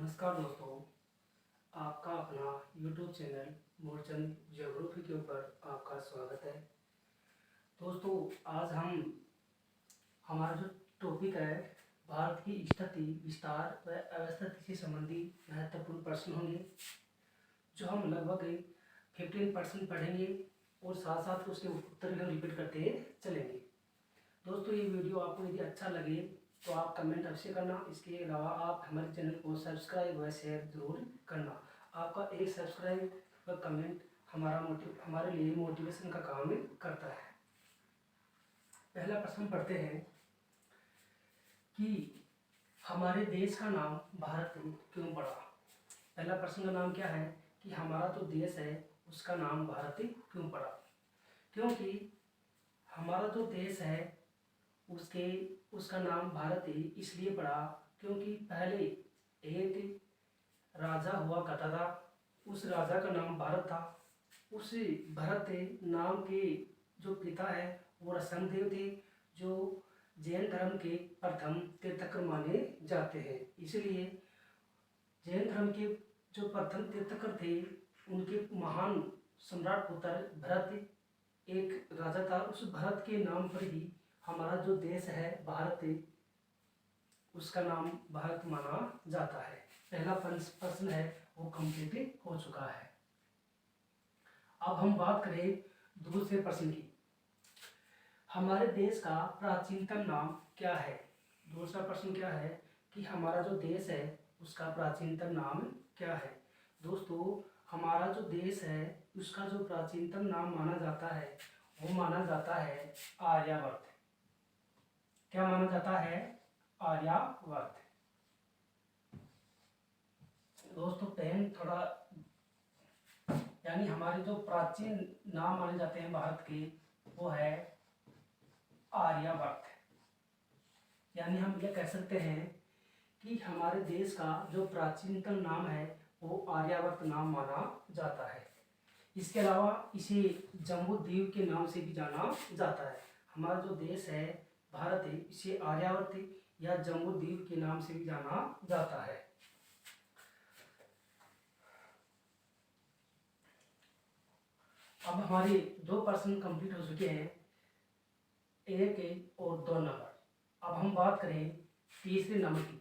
नमस्कार दोस्तों, आपका अपना YouTube चैनल मोरचंद ज्योग्राफी के ऊपर आपका स्वागत है। दोस्तों, आज हमारा जो टॉपिक है भारत की स्थिति, विस्तार व अवस्थिति से संबंधित महत्वपूर्ण प्रश्न होंगे, जो हम लगभग 15% पढ़ेंगे और साथ साथ उसके उत्तर भी हम रिपीट करते चलेंगे। दोस्तों, ये वीडियो आपको यदि अच्छा लगे तो आप कमेंट अवश्य करना। इसके अलावा आप हमारे चैनल को सब्सक्राइब व शेयर जरूर करना। आपका एक सब्सक्राइब व कमेंट हमारे लिए मोटिवेशन का काम करता है। पहला प्रश्न पढ़ते हैं कि हमारे देश का नाम भारत क्यों पड़ा। पहला प्रश्न का नाम क्या है कि हमारा जो देश है उसका नाम भारत क्यों पड़ा। क्योंकि हमारा जो देश है उसका नाम भारत इसलिए पड़ा क्योंकि पहले एक राजा हुआ करता था। उस राजा का नाम भरत था। उस भरत नाम के जो पिता है वो ऋषभदेव थे, जो जैन धर्म के प्रथम तीर्थंकर माने जाते हैं। इसलिए जैन धर्म के जो प्रथम तीर्थंकर थे उनके महान सम्राट पुत्र भरत एक राजा था। उस भरत के नाम पर ही हमारा जो देश है भारत, उसका नाम भारत माना जाता है। पहला प्रश्न है वो कंप्लीट हो चुका है। अब हम बात करें दूसरे प्रश्न की। हमारे देश का प्राचीनतम नाम क्या है। दूसरा प्रश्न क्या है कि हमारा जो देश है उसका प्राचीनतम नाम क्या है। दोस्तों, हमारा जो देश है उसका जो प्राचीनतम नाम माना जाता है वो माना जाता है आर्यावर्त। क्या माना जाता है? आर्यावर्त। दोस्तों, पेन थोड़ा यानी हमारे जो प्राचीन नाम माने जाते हैं भारत के वो है आर्यावर्त। यानी हम ये कह सकते हैं कि हमारे देश का जो प्राचीनतम नाम है वो आर्यावर्त नाम माना जाता है। इसके अलावा इसे जम्बू द्वीप के नाम से भी जाना जाता है। हमारा जो देश है भारत है इसे आर्यावर्त या जम्बू द्वीप के नाम से भी जाना जाता है। अब हमारे दो प्रश्न कंप्लीट हो चुके हैं, 1 और 2 नंबर। अब हम बात करें तीसरे नंबर की।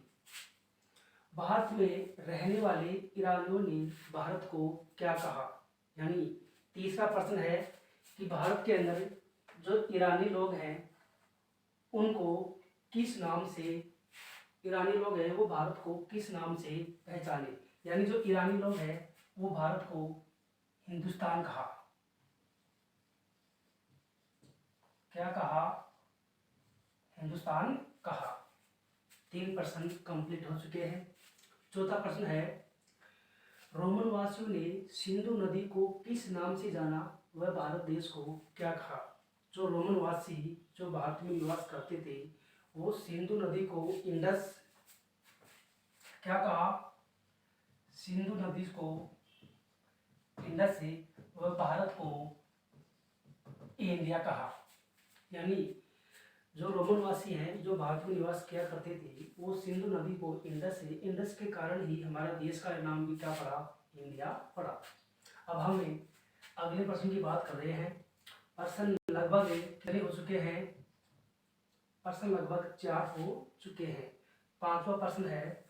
भारत में रहने वाले ईरानियों ने भारत को क्या कहा। यानी तीसरा प्रश्न है कि भारत के अंदर जो ईरानी लोग हैं उनको किस नाम से, ईरानी लोग हैं वो भारत को किस नाम से पहचाने। यानी जो ईरानी लोग हैं वो भारत को हिंदुस्तान कहा। क्या कहा? हिंदुस्तान कहा। 3 प्रश्न कंप्लीट हो चुके हैं। चौथा प्रश्न है रोमन वासियों ने सिंधु नदी को किस नाम से जाना वह भारत देश को क्या कहा। जो रोमन वासी जो भारत में निवास करते थे वो सिंधु नदी को इंडस क्या कहा? सिंधु नदी को इंडस से वह भारत को इंडिया कहा। यानी जो रोमनवासी हैं जो भारत में निवास किया करते थे वो सिंधु नदी को इंडस से, इंडस के कारण ही हमारे देश का नाम भी क्या पड़ा? इंडिया पड़ा। अब हम अगले प्रश्न की बात कर रहे हैं। प्रश्न लगभग कितने हो चुके हैं? प्रश्न लगभग 4 हो चुके हैं। 5वां प्रश्न है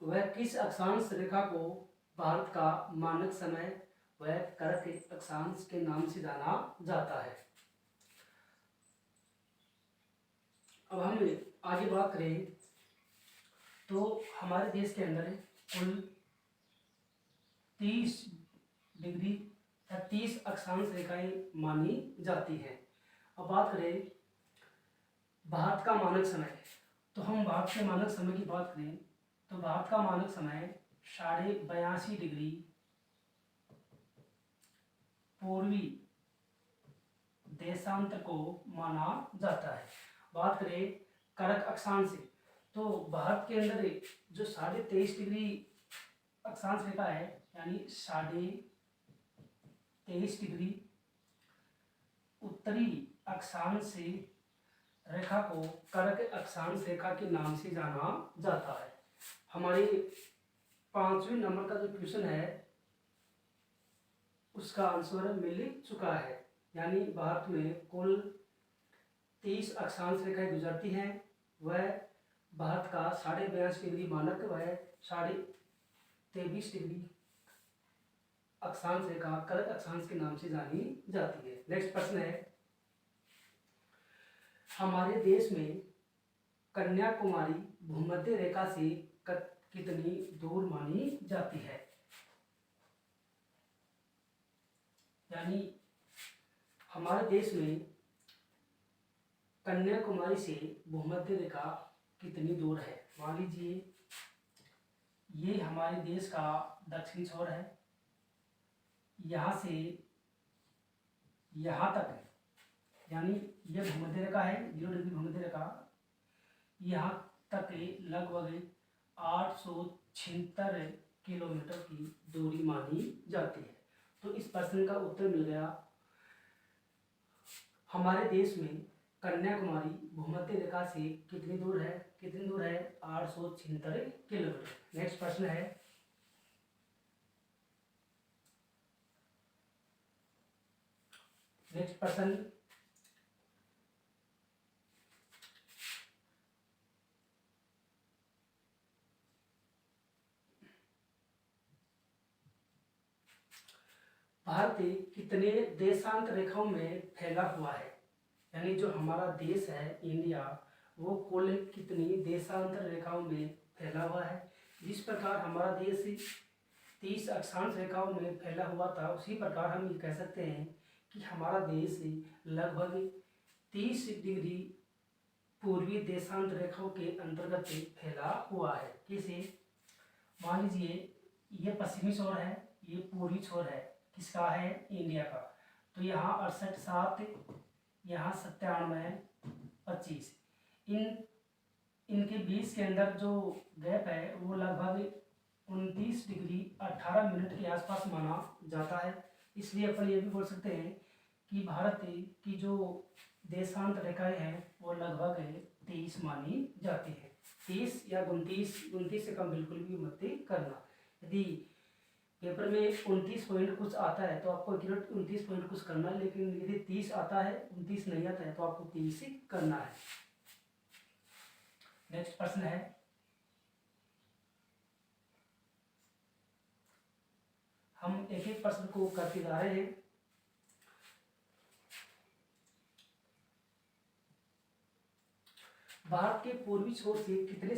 वह किस अक्षांश रेखा को भारत का मानक समय व कर्क अक्षांश के नाम से जाना जाता है। अब हम आगे बात करें तो हमारे देश के अंदर कुल 30 डिग्री या 30 अक्षांश रेखाएं मानी जाती हैं। अब बात करें भारत का मानक समय, तो हम भारत के मानक समय की बात करें तो भारत का मानक समय 82.5 डिग्री पूर्वी देशांतर को माना जाता है। बात करें कर्क अक्षांश से तो भारत के अंदर जो 23.5 डिग्री अक्षांश रेखा है यानी 23.5 डिग्री उत्तरी अक्षांश से रेखा को कर्क अक्षांश रेखा के नाम से जाना जाता है। हमारे 5वें नंबर का जो क्वेश्चन है उसका आंसर मिल चुका है। यानी भारत में कुल 30 अक्षांश रेखाएं गुजरती हैं। वह भारत का 42.5 डिग्री मानक व 23.5 डिग्री अक्षांश रेखा कर्क अक्षांश के नाम से जानी जाती है। नेक्स्ट प्रश्न है, हमारे देश में कन्याकुमारी भूमध्य रेखा से कितनी दूर मानी जाती है? यानी हमारे देश में कन्याकुमारी से भूमध्य रेखा कितनी दूर है? मान लीजिए ये हमारे देश का दक्षिणी छोर है, यहाँ से यहाँ तक है, यानी ये भूमध्य रेखा है, 0 डिग्री भूमध्य रेखा, यहाँ तक लगभग 876 किलोमीटर की दूरी मानी जाती है। तो इस प्रश्न का उत्तर मिल गया, हमारे देश में कन्याकुमारी भूमध्य रेखा से कितनी दूर है? 876 किलोमीटर। नेक्स्ट प्रश्न है, नेक्स्ट प्रश्न, भारत कितने देशांतर रेखाओं में फैला हुआ है? यानी जो हमारा देश है इंडिया, वो कुल कितनी देशांतर रेखाओं में फैला हुआ है? जिस प्रकार हमारा देश 30 अक्षांश रेखाओं में फैला हुआ था, उसी प्रकार हम ये कह सकते हैं कि हमारा देश लगभग 30 डिग्री पूर्वी देशांतर रेखाओं के अंतर्गत फैला हुआ है। कैसे? मान लीजिए ये पश्चिमी छोर है, ये पूर्वी छोर है, किसका है? इंडिया का। तो यहाँ 68 7, यहाँ 97 25, इनके बीच के अंदर जो गैप है वो लगभग 29 डिग्री 18 मिनट के आसपास माना जाता है। इसलिए अपन ये भी बोल सकते हैं कि भारत की जो देशांतर रेखाएं हैं वो लगभग 23 मानी जाती है। 30 या 29 से कम बिल्कुल भी मत करना। यदि पेपर में 29 पॉइंट कुछ आता है तो आपको 29 पॉइंट कुछ करना है, लेकिन यदि 30 आता है, 29 नहीं आता है तो आपको 30 ही करना है। नेक्स्ट प्रश्न है, हम एक एक प्रश्न को करते जा रहे हैं। भारत के पूर्वी छोर से कितने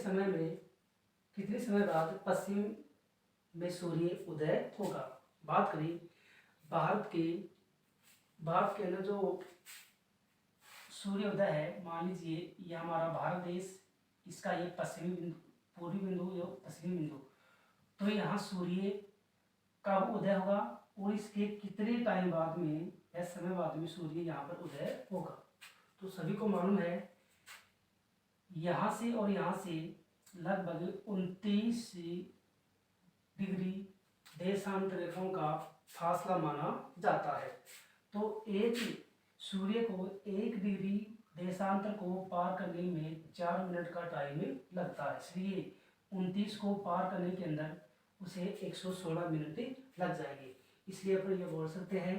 समय बाद पश्चिम में सूर्य उदय होगा? बात करें भारत के अंदर जो सूर्य उदय है, मान लीजिए ये हमारा भारत देश, इसका ये पश्चिमी बिंदु, पूर्वी बिंदु या पश्चिमी बिंदु, तो यहाँ सूर्य कब उदय होगा और इसके कितने टाइम बाद में या समय बाद में सूर्य यहाँ पर उदय होगा? तो सभी को मालूम है, यहाँ से और यहाँ से लगभग 29 डिग्री देशांतर रेखाओं का फासला माना जाता है। तो एक सूर्य को 1 डिग्री देशांतर को पार करने में 4 मिनट का टाइम लगता है। इसलिए 29 को पार करने के अंदर उसे 116 मिनट लग जाएंगे। इसलिए अपन ये बोल सकते हैं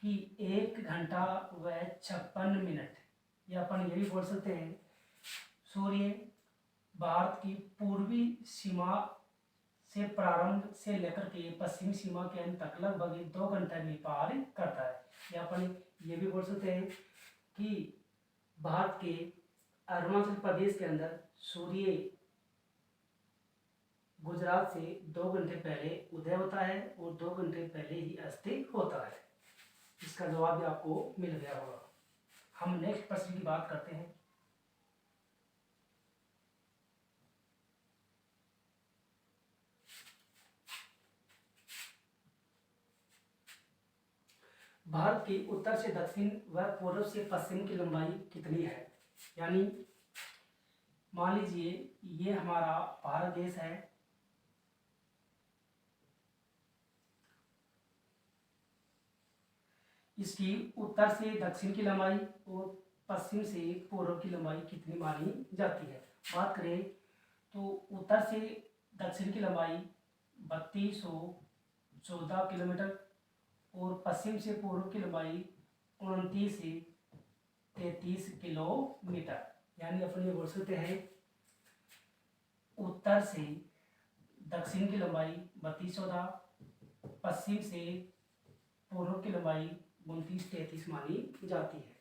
कि 1 घंटा व 56 मिनट, या अपन ये भी बोल सकते हैं सूर्य भारत की पूर्वी सीमा से प्रारंभ से लेकर के पश्चिमी सीमा के अंत तक लगभग 2 घंटे में पार करता है। या अपन ये भी बोल सकते हैं कि भारत के अरुणाचल प्रदेश के अंदर सूर्य गुजरात से 2 घंटे पहले उदय होता है और 2 घंटे पहले ही अस्त होता है। इसका जवाब भी आपको मिल गया होगा। हम नेक्स्ट प्रश्न की बात करते हैं। भारत की उत्तर से दक्षिण व पूर्व से पश्चिम की लंबाई कितनी है? यानी मान लीजिए ये हमारा भारत देश है, इसकी उत्तर से दक्षिण की लंबाई और पश्चिम से पूर्व की लंबाई कितनी मानी जाती है? बात करें तो उत्तर से दक्षिण की लंबाई 3214 किलोमीटर और पश्चिम से पूर्व की लंबाई 29 से 33 किलोमीटर। यानी अपन ये बोल सकते हैं उत्तर से दक्षिण की लंबाई 3214, पश्चिम से पूर्व की लंबाई 29-33 मानी जाती है।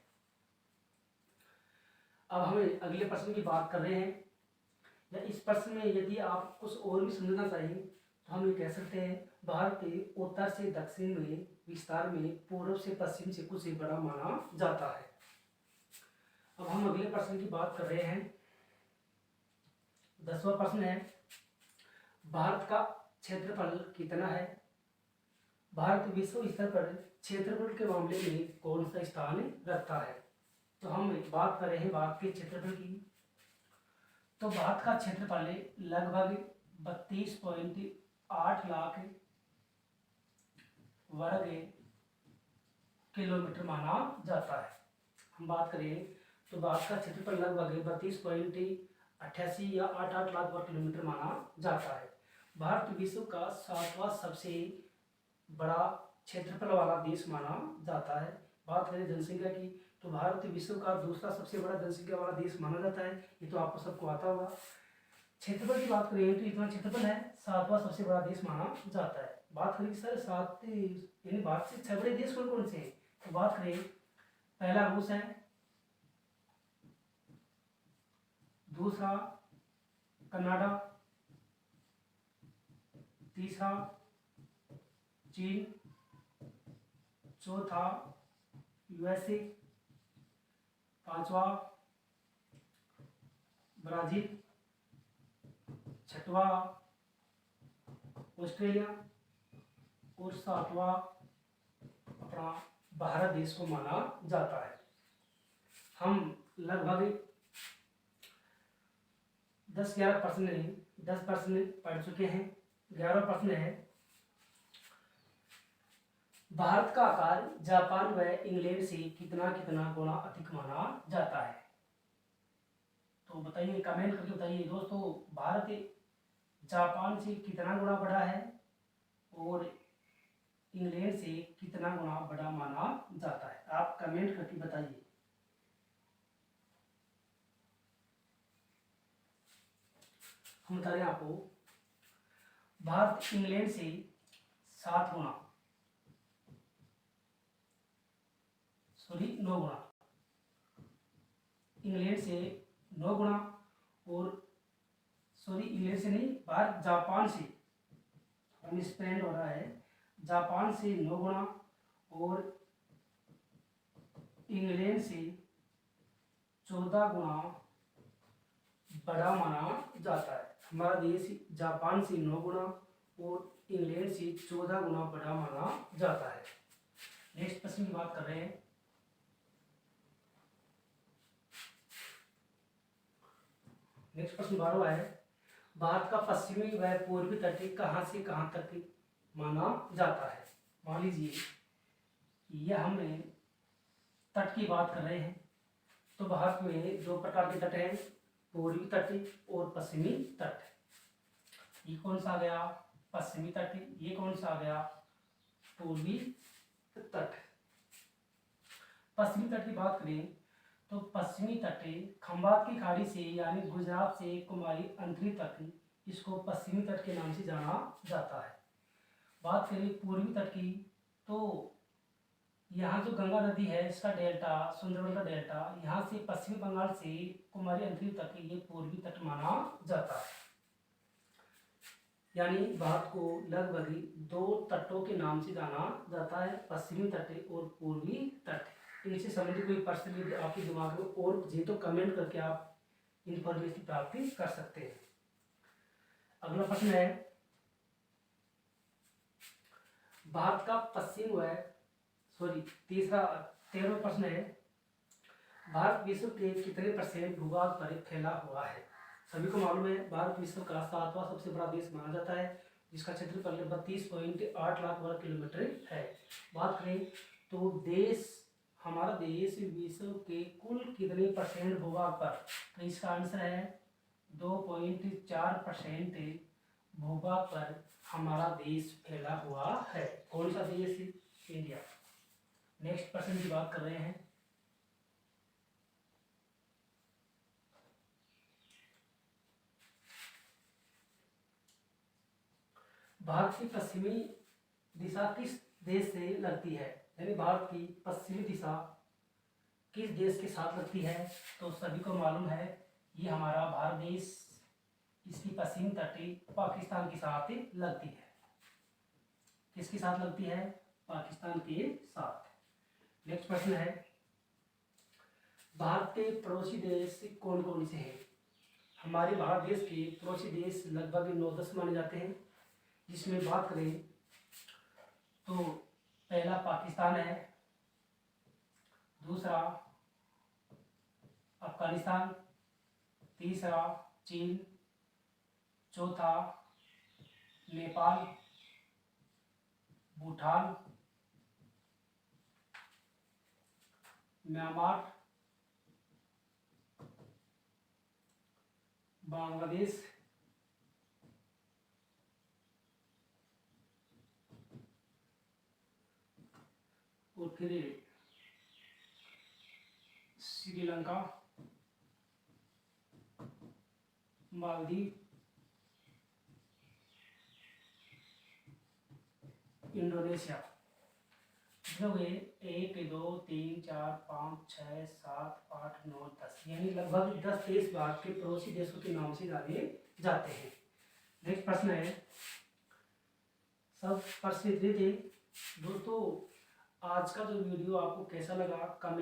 अब हमें अगले प्रश्न की बात कर रहे हैं, या इस प्रश्न में यदि आप कुछ और भी समझना चाहिए तो हम ये कह सकते हैं भारत के उत्तर से दक्षिण में विस्तार में पूर्व से पश्चिम से कुछ बड़ा माना जाता है। अब हम अगले प्रश्न की बात कर रहे हैं। 10वां प्रश्न है, भारत का क्षेत्रफल कितना है? भारत विश्व स्तर पर क्षेत्रफल के मामले में कौन सा स्थान रखता है? तो हम बात कर रहे हैं भारत के क्षेत्रफल की। तो भारत का क्षेत्रफल लगभग 32.8 लाख वर्ग किलोमीटर माना जाता है। हम बात करें तो भारत का क्षेत्रफल लगभग 32.88 या 88 लाख वर्ग किलोमीटर माना जाता है। भारत विश्व का 7वां सबसे बड़ा क्षेत्रफल वाला देश माना जाता है। बात करें जनसंख्या की तो भारत विश्व का दूसरा सबसे बड़ा जनसंख्या वाला देश माना जाता है। ये तो आपको सबको आता होगा। क्षेत्रफल की बात करें तो इतना क्षेत्रफल है, 7वां सबसे बड़ा देश माना जाता है। बात करें सर 7 यानी भारत से 6 बड़े देश कौन कौन से हैं? तो बात करें पहला रूस है, दूसरा कनाडा, तीसरा चीन, चौथा यूएसए, पांचवा ब्राजील, छठवा ऑस्ट्रेलिया और सातवां अपना भारत देश को माना जाता है। हम लगभग 10-11 प्रश्न पढ़ चुके हैं। 11वां प्रश्न है, भारत का आकार जापान व इंग्लैंड से कितना कितना गुना अधिक माना जाता है? तो बताइए, कमेंट करके बताइए दोस्तों, भारत जापान से कितना गुना बड़ा है और इंग्लैंड से कितना गुना बड़ा माना जाता है? आप कमेंट करके बताइए। हम बता रहे हैं आपको, भारत इंग्लैंड से 9 गुना इंग्लैंड से 9 गुना और इंग्लैंड से नहीं, भारत जापान से, मिसप्रिंट हो रहा है, जापान से 9 गुना और इंग्लैंड से 14 गुना बड़ा माना जाता है। हमारा देश जापान से 9 गुना और इंग्लैंड से 14 गुना बड़ा माना जाता है। नेक्स्ट प्रश्न की बात कर रहे हैं। नेक्स्ट प्रश्न 12वां है, भारत का पश्चिमी व पूर्वी तट कहाँ से कहाँ तक माना जाता है? मान लीजिए यह हमें तट की बात कर रहे हैं। तो भारत में 2 प्रकार के तट हैं, पूर्वी तट और पश्चिमी तट। ये कौन सा आ गया? पश्चिमी तट। ये कौन सा आ गया? पूर्वी तट। पश्चिमी तट की बात करें तो पश्चिमी तट खंबात की खाड़ी से यानी गुजरात से कुमारी अंतरी तक, इसको पश्चिमी तट के नाम से जाना जाता है। बात करें पूर्वी तट की तो यहाँ जो गंगा नदी है इसका डेल्टा, सुंदरबन का डेल्टा, यहाँ से पश्चिमी बंगाल से कुमारी अंतरी तक ये पूर्वी तट माना जाता है। यानी भारत को लगभग 2 तटों के नाम से जाना जाता है, पश्चिमी तट और पूर्वी तट। इनसे संबंधित कोई प्रश्न यदि आपके दिमाग में और जी तो कमेंट करके आप इंफॉर्मेशन प्राप्त कर सकते हैं। अगला प्रश्न है, भारत का पश्चिम व 13वां प्रश्न है, भारत विश्व के कितने % भूभाग पर फैला हुआ है? सभी को मालूम है भारत विश्व का 7वां सबसे बड़ा देश माना जाता है, जिसका क्षेत्रफल 32.8 लाख वर्ग किलोमीटर है। बात करें तो हमारा देश विश्व के कुल कितने % भूभाग पर? तो इसका आंसर है 2.4% भूभाग पर हमारा देश फैला हुआ है? कौन सा देश? इंडिया। नेक्स्ट प्रश्न की बात कर रहे हैं। भारत की पश्चिमी दिशा किस देश से लगती है? यानी भारत की पश्चिमी दिशा किस देश के साथ लगती है? तो सभी को मालूम है, ये हमारा भारत देश, इसकी पश्चिमी तटी पाकिस्तान के साथ लगती है। किसके साथ लगती है? पाकिस्तान के साथ। नेक्स्ट प्रश्न है, भारत के पड़ोसी देश कौन कौन से हैं? हमारे भारत देश के पड़ोसी देश लगभग 9-10 माने जाते हैं। जिसमें बात करें तो पहला पाकिस्तान है, दूसरा अफगानिस्तान, तीसरा चीन, चौथा नेपाल, भूटान, म्यांमार, बांग्लादेश, और फिर श्रीलंका, मालदीव, इंडोनेशिया। कितने हुए? 1 2 3 4 5 6 7 8 9 10, यानी लगभग 10 देश भारत के पड़ोसी देशों के नाम से जाने जाते हैं। नेक्स्ट प्रश्न है, सब प्रश्न थे दोस्तों। आज का जो वीडियो आपको कैसा लगा कमेंट